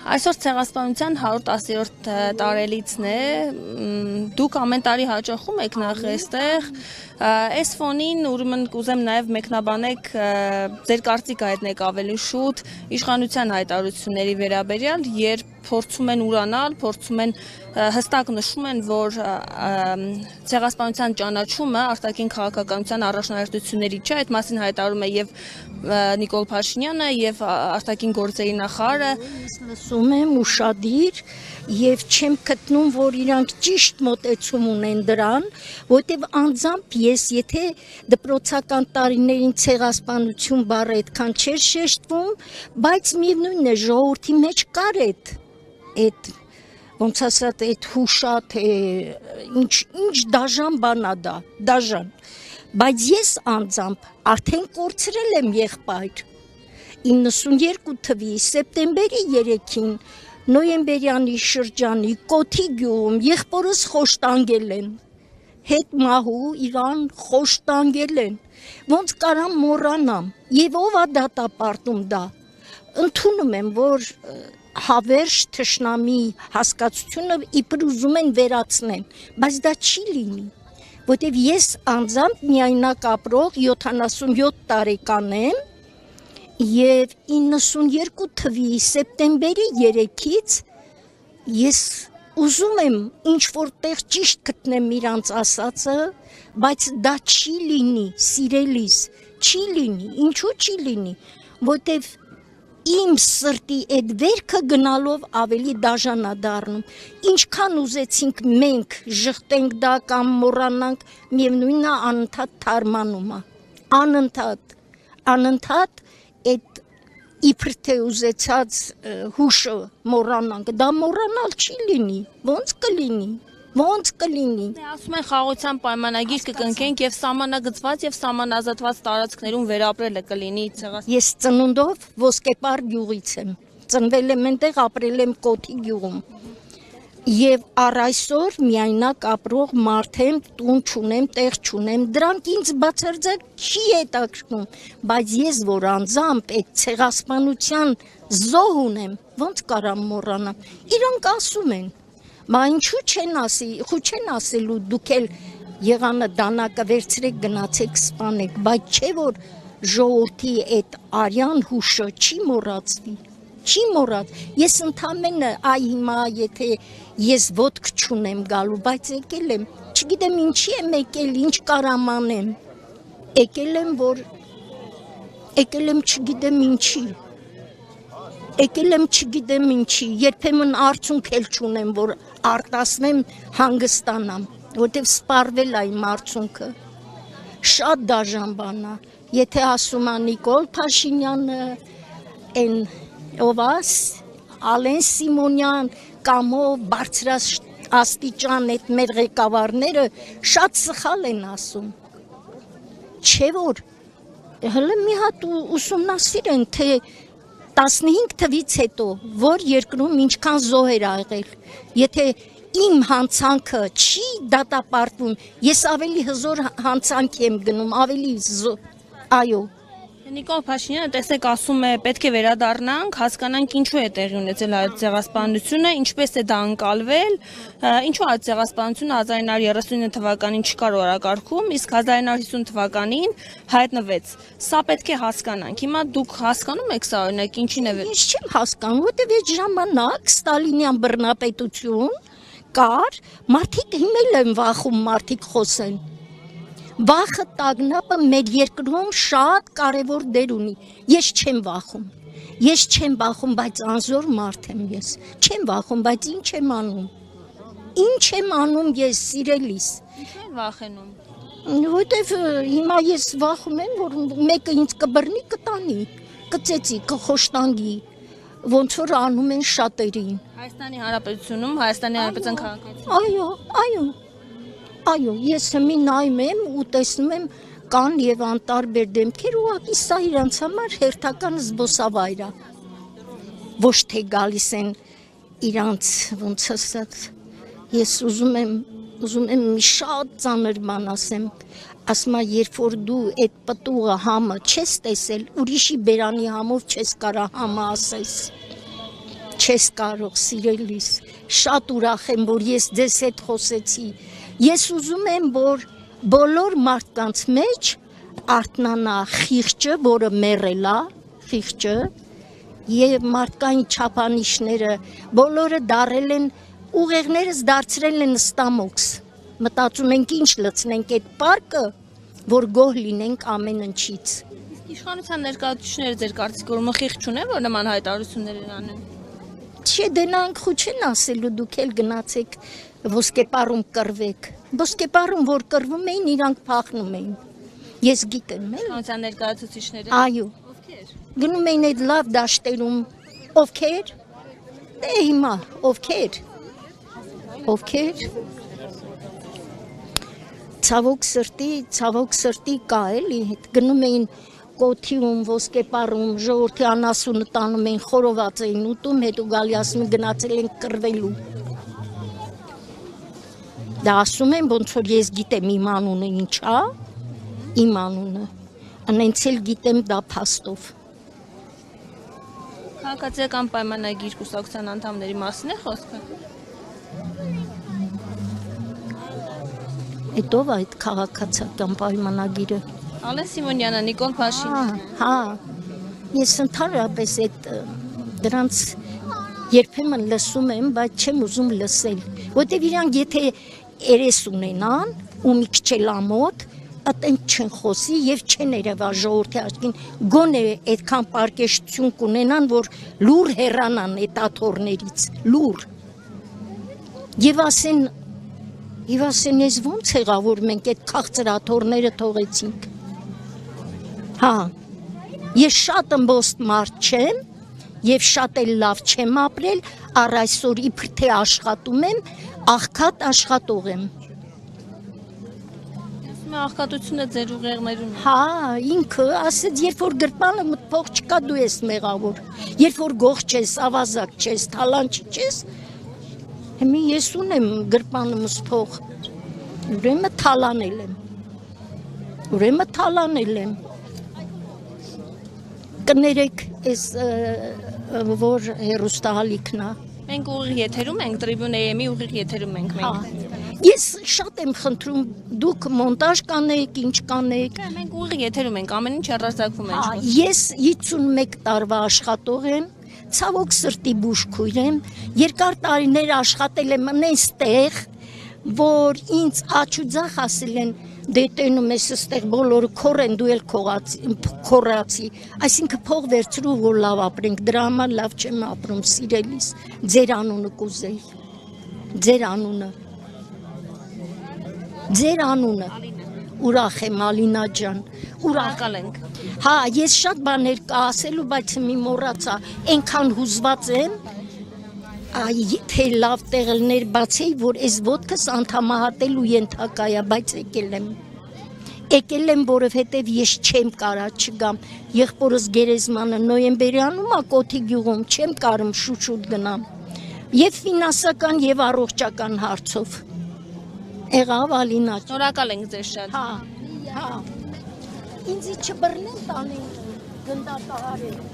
Այսօր ցեղասպանության 110-րդ տարելիցն է, դուք ամեն տարի հաճախում եք նախ այստեղ, այս ֆոնին ուրեմն կուզեմ նաև մեկնաբանեք ձեր կարծիքը հայտնեք ավելի շուտ իշխանության հայտարարությունների վերաբերյալ, երբ փորձում են ուրանալ, փորձում են հստակ նշում են, որ ցեղասպանության ճանաչումը արտաքին քաղաքականության առաջնահերթությունների չէ, այդ մասին հայտարարում է եւ Նիկոլ Փաշինյանը եւ արտաքին գործերի նախարարը։ Լսում եմ ուշադիր եւ չեմ գտնում, որ իրանք ճիշտ մոտեցում ունեն դրան, որտեւ անձամբ ես եթե դպրոցական տարիներին ցեղասպանություն բառը այդքան չէր շեշտվում, բայց միևնույնն է ժողովրդի մեջ կար այդ ոնց ասած այդ հուշա թե ինչ դաժան բանա դա, դաժան, բայց ես անձամբ արդեն կորցրել եմ եղբայր 92 թվի սեպտեմբերի 3-ին նոյեմբերյանի շրջանի Կոթի գյուղում եղբորս խոշտանգել են, հետ մահու իրան խոշտանգել են, ոնց կարամ մոռանամ, եւ ով է դատապարտում դա, ընդունում եմ, որ հավերժ թշնամի հասկացությունը իբր ուզում են վերացնեն, բայց դա չի լինի, որտեվ ես անձամբ միայնակ ապրող 77 տարեկան եմ եւ 92 թվի սեպտեմբերի 3-ից ես ուզում եմ ինչ որտեղ ճիշտ գտնեմ իրանց ասածը, բայց դա չի լինի, սիրելիս, չի լինի, ինչու չի լինի, որտեվ իմ սրտի այդ վերքը գնալով ավելի դաժանա դառնում, ինչքան ուզեցինք մենք ժխտենք դա կամ մոռանանք, միևնույնն է անընդհատ թարմանում է, անընդհատ այդ իբր թե ուզեցած հուշը մոռանանք, դա մոռանալ չի լինի, ոնց կլինի, Ասում են խաղաղության պայմանագիր կկնքենք եւ սահմանագծված եւ սահմանազատված տարածքներում վերապրելը կլինի ցեղասպանության։ Ես ծնունդով Ոսկեպար գյուղից եմ, ծնվել եմ այնտեղ, ապրել եմ Կոթի գյուղում։ Եվ առ այսօր միայնակ ապրող մարդ եմ, տուն չունեմ, տեղ չունեմ, դրանք ինձ բացարձակ չի հետաքրքրում, բայց ես որ անձամբ այդ ցեղասպանության զոհ ունեմ, ոնց կարամ մոռանամ։ Իրանք ասում են Մա ինչու չեն ասելու դուք էլ եղանը դանակը վերցրեք գնացեք սպանեք, բայց չէ որ ժողովրդի այդ արյան հուշը չի մոռացվի, չի մոռաց, ես ընդամենը այ հիմա եթե ես ոտք չունեմ գալու, բայց եկել եմ, չգիտեմ ինչի եմ եկել, ինչ կարամ անեմ, եկել եմ չգիտեմ ինչի, երբեմն արցունք էլ չունեմ, որ արտասնեմ հանգստանամ, որտև սպառվել է իմ արցունքը, շատ դաժան բան է, եթե ասում է Նիկոլ Փաշինյանը, Ալեն Սիմոնյան, կամ ով բարձրաստիճան այդ մեր ղեկավարները շատ սխալ են ասում, չէ որ, հələ մի հատ ուսումնասիրեն, թե 15 թվից հետո, որ երկրում ինչքան զոհեր ա եղել, եթե իմ հանցանքը չի դատապարտվում, ես ավելի հզոր հանցանք եմ գնում, ավելի այո։ Նիկոլ Փաշինյանը տեսեք ասում է պետք է վերադառնանք, հասկանանք ինչու է տեղի ունեցել այդ ցեղասպանությունը, ինչպես է դա ընկալվել, ինչու այդ ցեղասպանությունը 1939 թվականին չկար օրակարգում, իսկ 1950 թվականին հայտնվեց։ Սա պետք է հասկանանք։ Հիմա դուք հասկանում եք սա օրինակ ինչին է։ Ես չեմ հասկանում, որտեվ այդ ժամանակ Ստալինյան բռնապետություն կար, մարդիկ հիմել են վախում, մարդիկ խոսեն։ Վախը տագնապը մեր երկրում շատ կարևոր դեր ունի, ես չեմ վախում, բայց անզոր մարդ եմ ես, չեմ վախում, բայց ինչ եմ անում ես սիրելիս։ Ինչու են վախենում։ Որտեվ հիմա ես վախում եմ, որ մեկը ինձ կբռնի, կտանի, կծեծի, կխոշտանգի, ոնց որ անում են շատերին։ Հայաստանի Հանրապետությունում, Հայաստանի Հանրապետության քաղաքացիներ։ Այո, ես հիմի նայում եմ ու տեսնում եմ կան եւ անտարբեր դեմքեր, ուղղակի սա իրանց համար հերթական զբոսավայր է։ Ոչ թե գալիս են իրանց ոնց ասած, ես ուզում եմ մի շատ ծանր բան ասեմ, ասում եմ երբ որ դու այդ պտուղը համը չես տեսել, ուրիշի բերանի համով չես կարա համը ասես։ Չես կարող սիրելիս, շատ ուրախ եմ, որ ես ձեզ հետ խոսեցի։ Ես ուզում եմ, որ բոլոր մարդկանց մեջ արթնանա խիղճը, որը մեռել է, խիղճը, եւ մարդկային չափանիշները բոլորը դարել են, ուղեղներս դարձրել են ստամոքս։ Մտածում ենք ինչ լցնենք այդ պարկը, որ գոհ լինենք ամեն ինչից։ Իսկ իշխանության ներկայացուցիչները ձեր կարծիքով մխիղ չունեն, որ նման հայտարարություններ են անում։ Չէ, դրանք խու չեն ասելու, դուք էլ գնացեք ոսկեպարում կռվեք։ Ոսկեպարում որ կռվում էին, իրանք փախնում էին։ Ես գիտեմ, էլ։ Իշխանության ներկայացուցիչները։ Այո։ Ովքեր։ Գնում էին այդ լավ դաշտերում, ովքեր։ Դե հիմա ովքեր։ Ցավոք սրտի կա էլի, գնում էին կոթիում, ոսկեպարում, ժողովրդի անասունը տանում էին, խորոված էին ուտում, հետո գալի ասում են գնացել են կռվելու։ Դա ասում են, ոնց որ ես գիտեմ իմ անունը ինչ է, իմ անունը, անենց էլ գիտեմ դա փաստով։ Քաղաքացիական պայմանագիր կուսակցության անդամների մասին է խոսքը։ Այդ ով այդ քաղաքացիական պայմանագիրը։ Ալեն Սիմոնյանը, Նիկոլ Փաշինյանը։ Հա, ես ընդհանրապես այդ դրանց երբեմն լսում եմ, բայց չեմ ուզում լսել, որտեվ իրանք եթե երես ունենան ու մի քիչ էլ ամոթ, այտենց չեն խոսի եւ չեն երևա ժողովրդի աչքին, գոնե այդքան պարկեշտություն կունենան, որ լուր հեռանան այդ աթոռներից, լուր։ Եվ ասեն, ես ոնց եղավ, որ մենք այդ քաղցր աթոռները թողեցինք։ Հա, ես շատ ըմբոստ մարդ չեմ եւ շատ էլ լավ չեմ ապրել, առ այսօր իբր թե աշխատում եմ, աղքատ աշխատող եմ։ Ասում է աղքատությունը ձեր ուղեղներում է։ Հա, ինքը ասեց, երբ որ գրպանը մտփող չկա, դու ես մեղավոր։ Երբ որ գող չես, ավազակ չես, թալանչի չես, հիմա ես ունեմ գրպանը մտփող։ Ուրեմն թալանել եմ։ Կներեք, այս որ հերոստահալիքն է։ Մենք ուղիղ եթերում ենք, Tribune AM-ի ուղիղ եթերում ենք մենք։ Ես շատ եմ խնդրում, դուք մոնտաժ կանեք, ինչ կանեք։ Մենք ուղիղ եթերում ենք, ամեն ինչ հեռարձակվում է։ Ես 51 տարվա աշխատող եմ, ցավոք սրտի բուժքույր եմ, երկար տարիներ աշխատել եմ այնտեղ, որ ինձ աչուձախ ասել են, դե տենում ես այստեղ բոլորը քոր են, դու էլ քորացի, այսինքն փող վերցրու, որ լավ ապրենք, դրա համար լավ չեմ ապրում, սիրելիս, ձեր անունը կուզեի, ձեր անունը, ուրախ եմ Ալինա ջան, Ուրախ ենք։ Հա, ես շատ բաներ կա ասելու, բայց մի մոռացա, այնքան հուզված եմ, թե լավ տեղներ բացեի, որ այս ոտքս անդամահատելու ենթակա է, բայց եկել եմ, որովհետև ես չեմ կարա չգամ, եղբորս Գերեզմանը նոյեմբերյանում է Կոթի գյուղում, չեմ կարում շուշուտ գնամ, և ֆինանսական և առողջական հարցով, եղավ Ալինա։ Շնորհակալ ենք ձեզ շատ։ Հա, ինձի չբռնեն տանեն գնդատահարել։